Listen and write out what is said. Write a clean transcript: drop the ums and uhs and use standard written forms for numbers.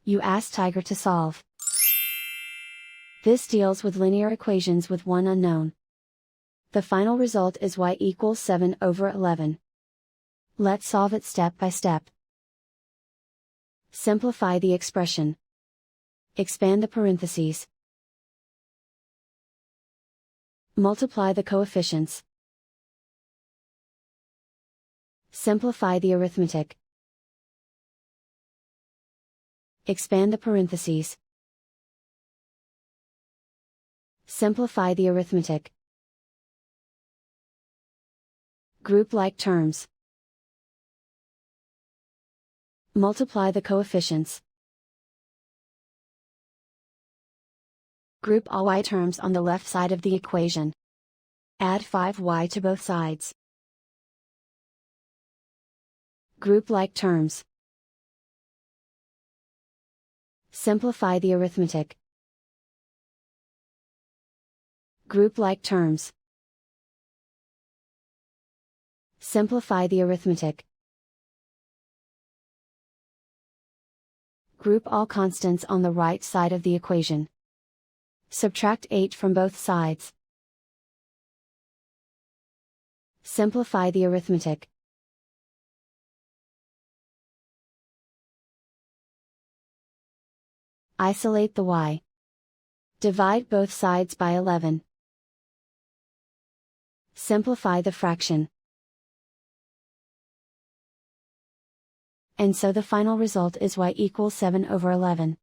You ask Tiger to solve. This deals with linear equations with one unknown. The final result is y equals 7/11. Let's solve it step by step. Simplify the expression. Expand the parentheses. Multiply the coefficients. Simplify the arithmetic. Expand the parentheses. Simplify the arithmetic. Group like terms. Multiply the coefficients. Group all y terms on the left side of the equation. Add 5y to both sides. Group like terms. Simplify the arithmetic. Group like terms. Simplify the arithmetic. Group all constants on the right side of the equation. Subtract 8 from both sides. Simplify the arithmetic. Isolate the y. Divide both sides by 11. Simplify the fraction. And so the final result is y equals 7/11.